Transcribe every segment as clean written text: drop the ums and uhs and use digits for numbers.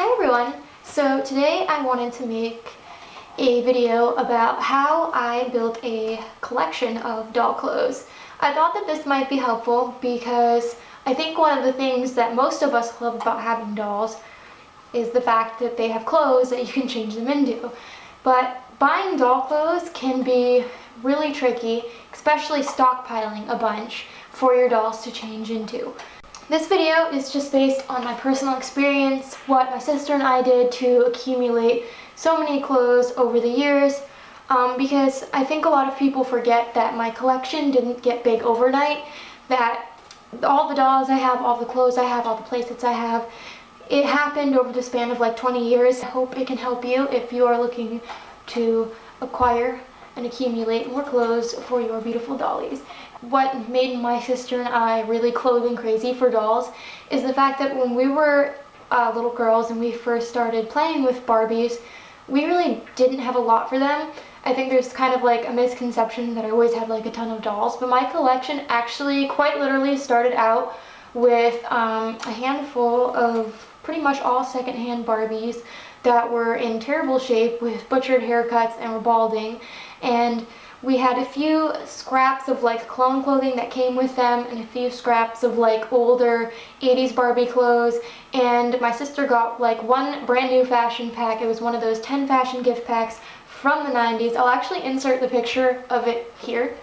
Hi everyone! So today I wanted to make a video about how I built a collection of doll clothes. I thought that this might be helpful because I think one of the things that most of us love about having dolls is the fact that they have clothes that you can change them into. But buying doll clothes can be really tricky, especially stockpiling a bunch for your dolls to change into. This video is just based on my personal experience, what my sister and I did to accumulate so many clothes over the years, because I think a lot of people forget that my collection didn't get big overnight, that all the dolls I have, all the clothes I have, all the playsets I have, it happened over the span of like 20 years. I hope it can help you if you are looking to acquire and accumulate more clothes for your beautiful dollies. What made my sister and I really clothing crazy for dolls is the fact that when we were little girls and we first started playing with Barbies, we really didn't have a lot for them. I think there's kind of like a misconception that I always had like a ton of dolls, but my collection actually quite literally started out with a handful of pretty much all secondhand Barbies that were in terrible shape with butchered haircuts and were balding, and we had a few scraps of like clone clothing that came with them and a few scraps of like older 80s Barbie clothes, and my sister got like one brand new fashion pack. It was one of those 10 fashion gift packs from the 90s. I'll actually insert the picture of it here.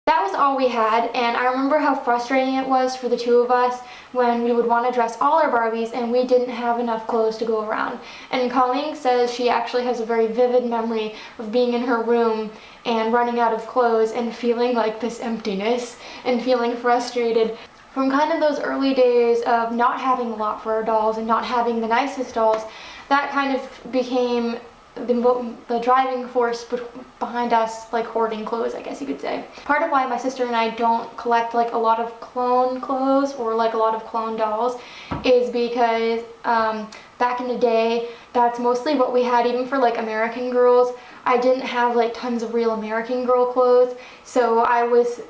That was all we had, and I remember how frustrating it was for the two of us when we would want to dress all our Barbies and we didn't have enough clothes to go around. And Colleen says she actually has a very vivid memory of being in her room and running out of clothes and feeling like this emptiness and feeling frustrated from kind of those early days of not having a lot for our dolls and not having the nicest dolls. That kind of became the driving force behind us like hoarding clothes, I guess you could say. Part of why my sister and I don't collect like a lot of clone clothes or like a lot of clone dolls is because back in the day, that's mostly what we had. Even for like American girls, I didn't have like tons of real American girl clothes, so I was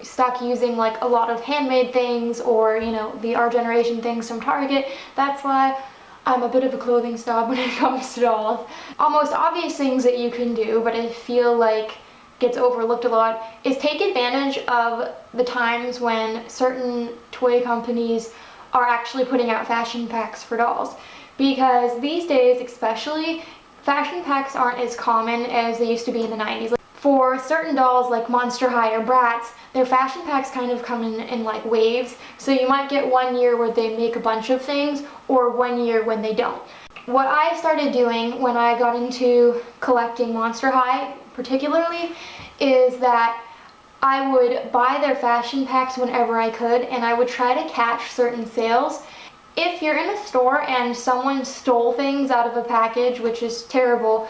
stuck using like a lot of handmade things or, you know, the Our Generation things from Target. That's why I'm a bit of a clothing snob when it comes to dolls. Almost obvious things that you can do, but I feel like gets overlooked a lot, is take advantage of the times when certain toy companies are actually putting out fashion packs for dolls. Because these days especially, fashion packs aren't as common as they used to be in the 90s. For certain dolls like Monster High or Bratz, their fashion packs kind of come in like waves, so you might get one year where they make a bunch of things or one year when they don't. What I started doing when I got into collecting Monster High particularly is that I would buy their fashion packs whenever I could, and I would try to catch certain sales. If you're in a store and someone stole things out of a package, which is terrible,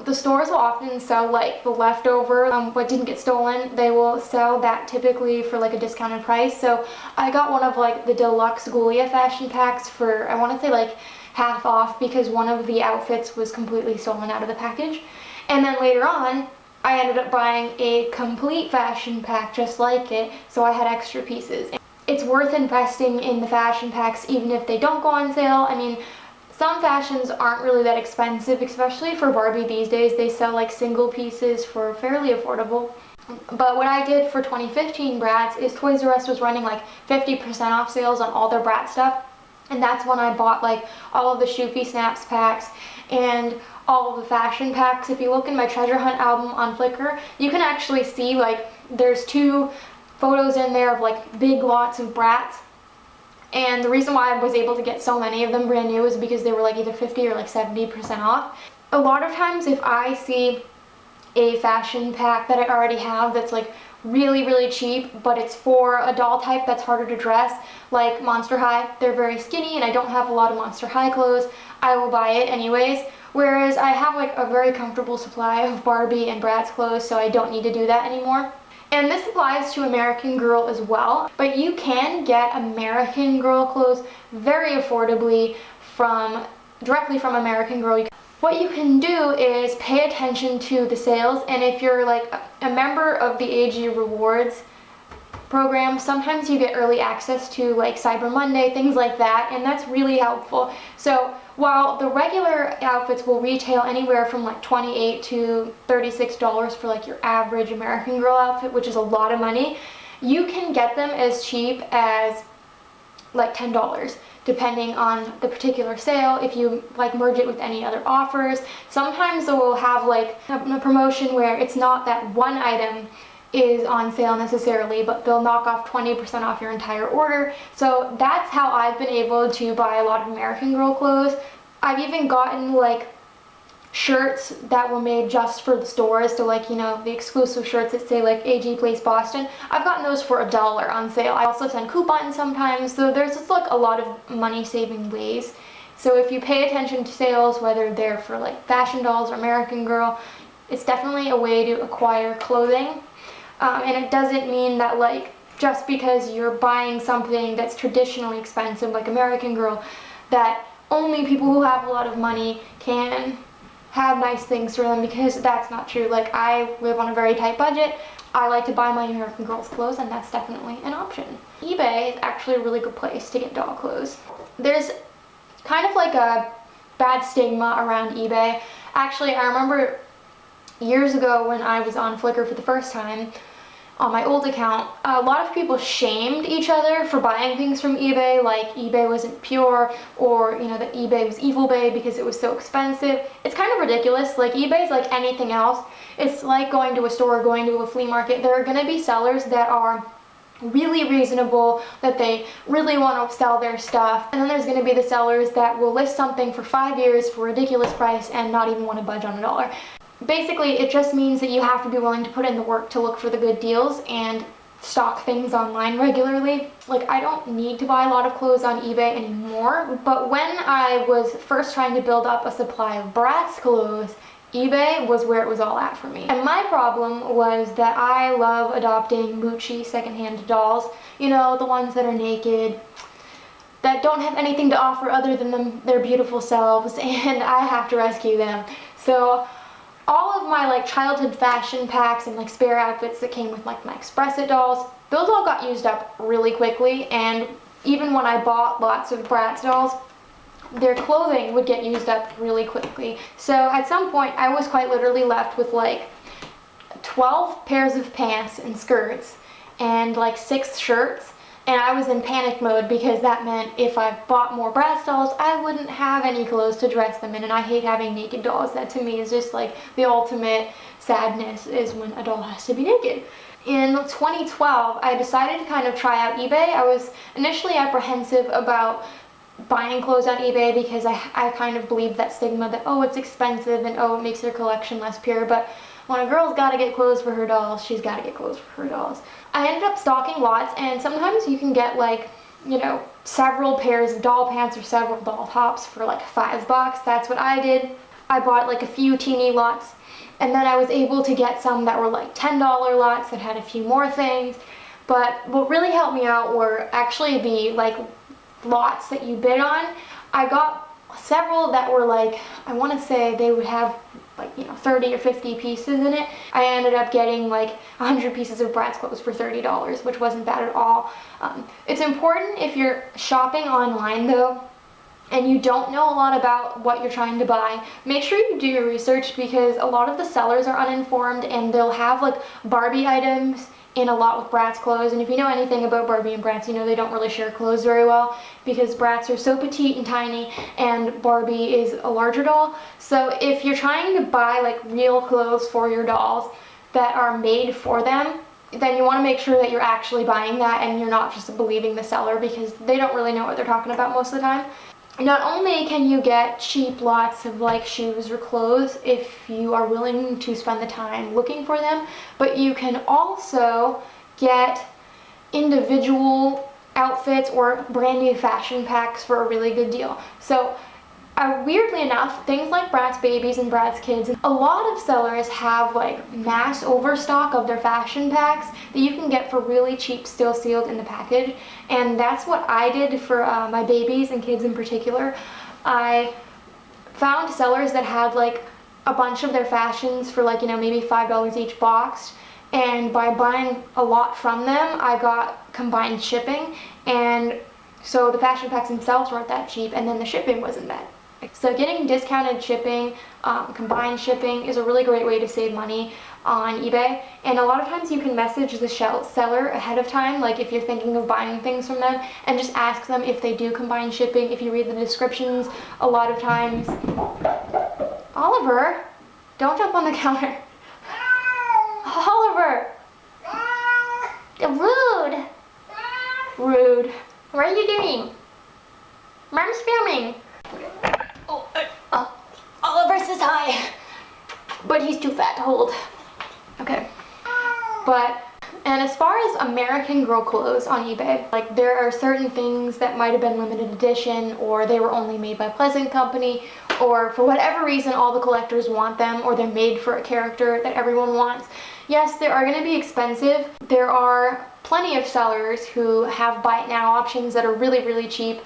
the stores will often sell like the leftover, what didn't get stolen. They will sell that typically for like a discounted price. So I got one of like the deluxe Ghoulia fashion packs for, I want to say like half off, because one of the outfits was completely stolen out of the package. And then later on, I ended up buying a complete fashion pack just like it, so I had extra pieces. It's worth investing in the fashion packs even if they don't go on sale. I mean, some fashions aren't really that expensive, especially for Barbie these days. They sell like single pieces for fairly affordable. But what I did for 2015 Bratz is Toys R Us was running like 50% off sales on all their Bratz stuff. And that's when I bought like all of the Shoopy Snaps packs and all of the fashion packs. If you look in my treasure hunt album on Flickr, you can actually see like there's 2 photos in there of like big lots of Bratz. And the reason why I was able to get so many of them brand new is because they were like either 50 or like 70% off. A lot of times if I see a fashion pack that I already have that's like really cheap, but it's for a doll type that's harder to dress, like Monster High, they're very skinny and I don't have a lot of Monster High clothes, I will buy it anyways. Whereas I have like a very comfortable supply of Barbie and Bratz clothes, so I don't need to do that anymore. And this applies to American Girl as well, but you can get American Girl clothes very affordably directly from American Girl. What you can do is pay attention to the sales, and if you're like a member of the AG Rewards programs. Sometimes you get early access to like Cyber Monday, things like that, and that's really helpful. So while the regular outfits will retail anywhere from like $28 to $36 for like your average American Girl outfit, which is a lot of money, you can get them as cheap as like $10, depending on the particular sale. If you like merge it with any other offers, sometimes they will have like a promotion where it's not that one item is on sale necessarily, but they'll knock off 20% off your entire order. So that's how I've been able to buy a lot of American Girl clothes. I've even gotten like shirts that were made just for the stores, so like, you know, the exclusive shirts that say like AG Place Boston. I've gotten those for $1 on sale. I also send coupons sometimes, so there's just like a lot of money saving ways. So if you pay attention to sales, whether they're for like fashion dolls or American Girl, it's definitely a way to acquire clothing. And it doesn't mean that like just because you're buying something that's traditionally expensive like American Girl, that only people who have a lot of money can have nice things for them, because that's not true. Like, I live on a very tight budget. I like to buy my American Girl's clothes, and that's definitely an option. eBay is actually a really good place to get doll clothes. There's kind of like a bad stigma around eBay. Actually, I remember years ago when I was on Flickr for the first time, on my old account, a lot of people shamed each other for buying things from eBay, like eBay wasn't pure, or, you know, that eBay was evil bae because it was so expensive. It's kind of ridiculous. Like, eBay's like anything else. It's like going to a store or going to a flea market. There are going to be sellers that are really reasonable, that they really want to sell their stuff, and then there's going to be the sellers that will list something for 5 years for a ridiculous price and not even want to budge on $1. Basically, it just means that you have to be willing to put in the work to look for the good deals and stock things online regularly. Like, I don't need to buy a lot of clothes on eBay anymore, but when I was first trying to build up a supply of Bratz clothes, eBay was where it was all at for me. And my problem was that I love adopting Mucci secondhand dolls, you know, the ones that are naked, that don't have anything to offer other than their beautiful selves, and I have to rescue them. So all of my like childhood fashion packs and like spare outfits that came with like my Express It dolls, those all got used up really quickly, and even when I bought lots of Bratz dolls, their clothing would get used up really quickly. So at some point I was quite literally left with like 12 pairs of pants and skirts and like 6 shirts. And I was in panic mode because that meant if I bought more Bratz dolls, I wouldn't have any clothes to dress them in, and I hate having naked dolls. That to me is just like the ultimate sadness, is when a doll has to be naked. In 2012, I decided to kind of try out eBay. I was initially apprehensive about buying clothes on eBay because I kind of believed that stigma that, oh, it's expensive and oh, it makes their collection less pure. But when a girl's got to get clothes for her dolls, she's got to get clothes for her dolls. I ended up stocking lots, and sometimes you can get like, you know, several pairs of doll pants or several doll tops for like $5. That's what I did. I bought like a few teeny lots, and then I was able to get some that were like $10 lots that had a few more things. But what really helped me out were actually the like lots that you bid on. I got several that were like, I want to say they would have like, you know, 30 or 50 pieces in it. I ended up getting like 100 pieces of Bratz clothes for $30, which wasn't bad at all. It's important if you're shopping online though, and you don't know a lot about what you're trying to buy, make sure you do your research, because a lot of the sellers are uninformed and they'll have like Barbie items in a lot with Bratz clothes. And if you know anything about Barbie and Bratz, you know they don't really share clothes very well, because Bratz are so petite and tiny and Barbie is a larger doll. So if you're trying to buy like real clothes for your dolls that are made for them, then you want to make sure that you're actually buying that and you're not just believing the seller, because they don't really know what they're talking about most of the time. Not only can you get cheap lots of like shoes or clothes if you are willing to spend the time looking for them, but you can also get individual outfits or brand new fashion packs for a really good deal. So weirdly enough, things like Bratz Babies and Bratz Kids, a lot of sellers have like mass overstock of their fashion packs that you can get for really cheap, still sealed in the package. And that's what I did for my babies and kids in particular. I found sellers that had like a bunch of their fashions for like, you know, maybe $5 each boxed, and by buying a lot from them, I got combined shipping, and so the fashion packs themselves weren't that cheap, and then the shipping wasn't that. So getting discounted shipping, combined shipping is a really great way to save money on eBay. And a lot of times you can message the seller ahead of time, like if you're thinking of buying things from them, and just ask them if they do combined shipping. If you read the descriptions, a lot of times... Oliver, don't jump on the counter. Oliver! Rude! Rude. What are you doing? Mom's filming. Oliver says hi, but he's too fat to hold. Okay. And as far as American Girl clothes on eBay, like there are certain things that might have been limited edition, or they were only made by Pleasant Company, or for whatever reason all the collectors want them, or they're made for a character that everyone wants. Yes, they are going to be expensive. There are plenty of sellers who have buy it now options that are really, really cheap.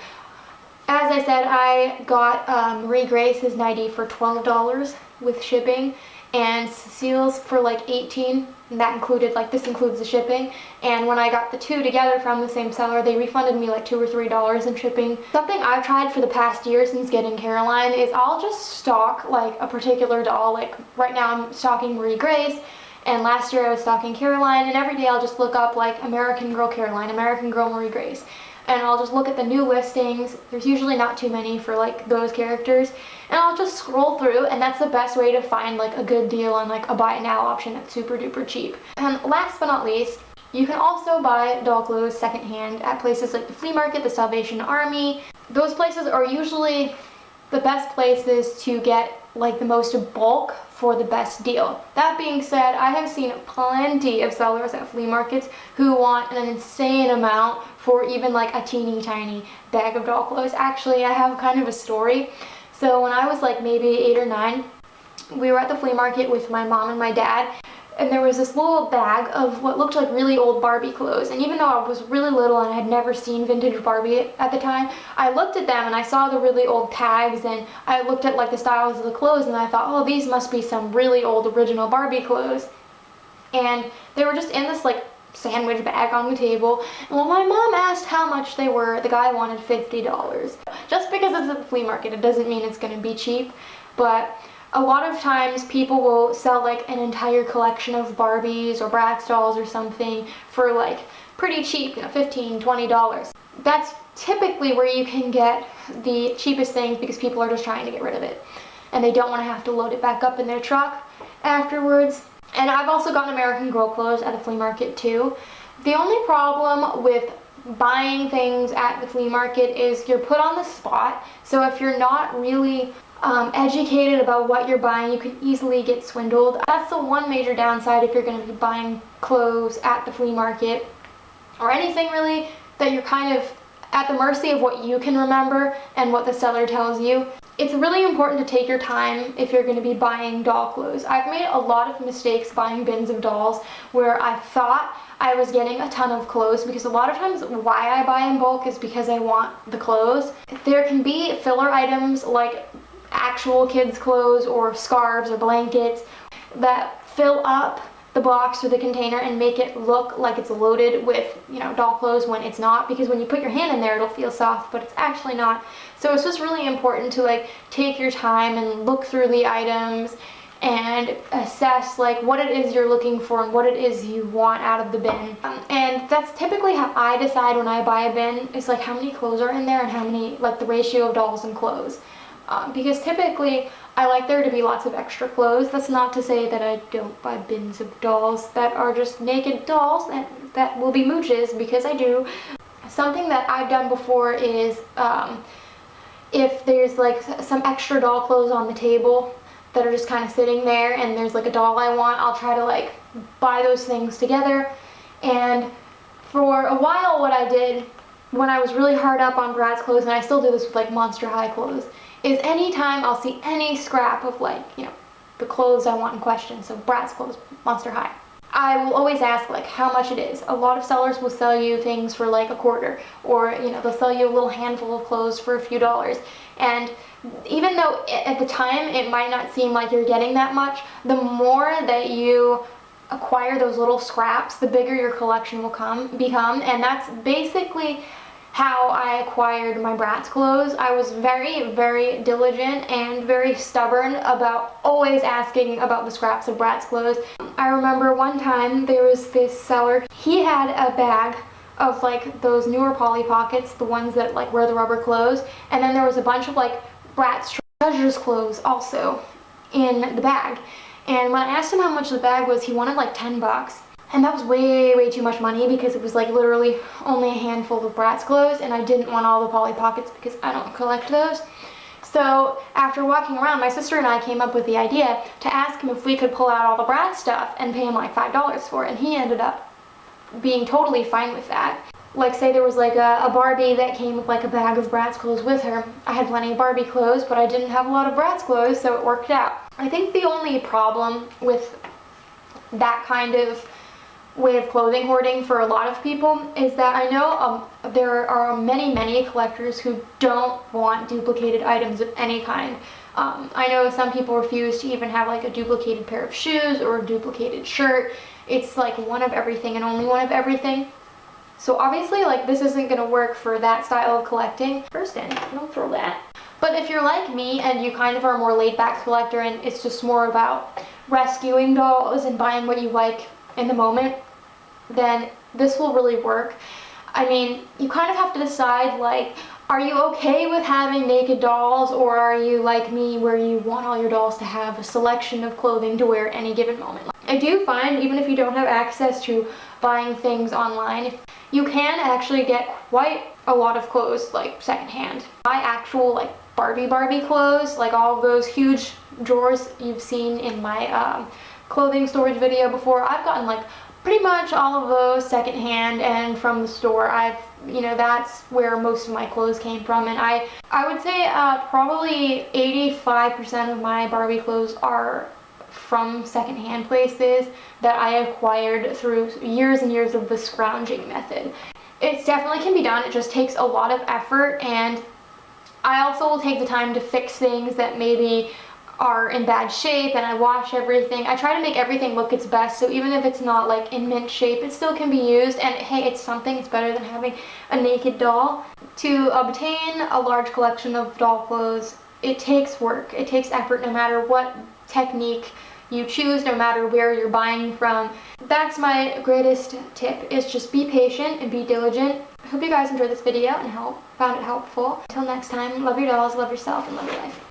As I said, I got Marie Grace's nightie for $12 with shipping, and Cecile's for like $18, and that included, like, this includes the shipping. And when I got the two together from the same seller, they refunded me like $2 or $3 in shipping. Something I've tried for the past year since getting Caroline is I'll just stock like a particular doll. Like right now I'm stocking Marie Grace, and last year I was stocking Caroline, and every day I'll just look up like American Girl Caroline, American Girl Marie Grace, and I'll just look at the new listings. There's usually not too many for like those characters, and I'll just scroll through, and that's the best way to find like a good deal on like a buy it now option that's super duper cheap. And last but not least, you can also buy doll clothes secondhand at places like the flea market, the Salvation Army. Those places are usually the best places to get like the most bulk for the best deal. That being said, I have seen plenty of sellers at flea markets who want an insane amount for even like a teeny tiny bag of doll clothes. Actually, I have kind of a story. So when I was like maybe 8 or 9, we were at the flea market with my mom and my dad, and there was this little bag of what looked like really old Barbie clothes. And even though I was really little and I had never seen vintage Barbie at the time, I looked at them and I saw the really old tags, and I looked at like the styles of the clothes, and I thought, oh, these must be some really old original Barbie clothes. And they were just in this like sandwich bag on the table, and when my mom asked how much they were, the guy wanted $50. Just because it's at the flea market, it doesn't mean it's going to be cheap, but a lot of times people will sell like an entire collection of Barbies or Bratz dolls or something for like pretty cheap, you know, $15, $20. That's typically where you can get the cheapest things, because people are just trying to get rid of it and they don't want to have to load it back up in their truck afterwards. And I've also gotten American Girl clothes at the flea market too. The only problem with buying things at the flea market is you're put on the spot. So if you're not really educated about what you're buying, you can easily get swindled. That's the one major downside if you're going to be buying clothes at the flea market, or anything really, that you're kind of at the mercy of what you can remember and what the seller tells you. It's really important to take your time if you're going to be buying doll clothes. I've made a lot of mistakes buying bins of dolls where I thought I was getting a ton of clothes, because a lot of times why I buy in bulk is because I want the clothes. There can be filler items like actual kids' clothes or scarves or blankets that fill up the box or the container and make it look like it's loaded with, you know, doll clothes when it's not, because when you put your hand in there it'll feel soft, but it's actually not. So it's just really important to like take your time and look through the items and assess like what it is you're looking for and what it is you want out of the bin. And that's typically how I decide when I buy a bin, is like how many clothes are in there and how many, like the ratio of dolls and clothes. Because typically I like there to be lots of extra clothes. That's not to say that I don't buy bins of dolls that are just naked dolls that will be mooches, because I do. Something that I've done before is if there's like some extra doll clothes on the table that are just kind of sitting there and there's like a doll I want, I'll try to like buy those things together. And for a while what I did when I was really hard up on Brad's clothes, and I still do this with like Monster High clothes, is anytime I'll see any scrap of like, you know, the clothes I want in question, so Bratz clothes, Monster High, I will always ask like how much it is. A lot of sellers will sell you things for like a quarter, or, you know, they'll sell you a little handful of clothes for a few dollars. And even though at the time it might not seem like you're getting that much, the more that you acquire those little scraps, the bigger your collection will become, and that's basically how I acquired my Bratz clothes. I was very, very diligent and very stubborn about always asking about the scraps of Bratz clothes. I remember one time there was this seller, he had a bag of like those newer Polly Pockets, the ones that like wear the rubber clothes, and then there was a bunch of like Bratz Treasures clothes also in the bag. And when I asked him how much the bag was, he wanted like 10 bucks. And that was way, way too much money because it was like literally only a handful of Bratz clothes, and I didn't want all the Polly Pockets because I don't collect those. So after walking around, my sister and I came up with the idea to ask him if we could pull out all the Bratz stuff and pay him like $5 for it, and he ended up being totally fine with that. Like say there was like a Barbie that came with like a bag of Bratz clothes with her. I had plenty of Barbie clothes, but I didn't have a lot of Bratz clothes, so it worked out. I think the only problem with that kind of way of clothing hoarding for a lot of people is that I know there are many collectors who don't want duplicated items of any kind. I know some people refuse to even have like a duplicated pair of shoes or a duplicated shirt. It's like one of everything and only one of everything. So obviously like this isn't going to work for that style of collecting. First in, don't throw that. But if you're like me and you kind of are a more laid back collector and it's just more about rescuing dolls and buying what you like in the moment, then this will really work. I mean, you kind of have to decide like, are you okay with having naked dolls, or are you like me where you want all your dolls to have a selection of clothing to wear at any given moment? I do find even if you don't have access to buying things online, you can actually get quite a lot of clothes like secondhand. Buy actual like Barbie clothes, like all of those huge drawers you've seen in my clothing storage video before. I've gotten like pretty much all of those secondhand and from the store. That's where most of my clothes came from, and I would say probably 85% of my Barbie clothes are from secondhand places that I acquired through years and years of the scrounging method. It definitely can be done, it just takes a lot of effort, and I also will take the time to fix things that maybe are in bad shape, and I wash everything. I try to make everything look its best, so even if it's not like in mint shape, it still can be used, and hey, it's something. It's better than having a naked doll. To obtain a large collection of doll clothes, it takes work, it takes effort, no matter what technique you choose, no matter where you're buying from. That's my greatest tip, is just be patient and be diligent. I hope you guys enjoyed this video and found it helpful. Until next time, love your dolls, love yourself, and love your life.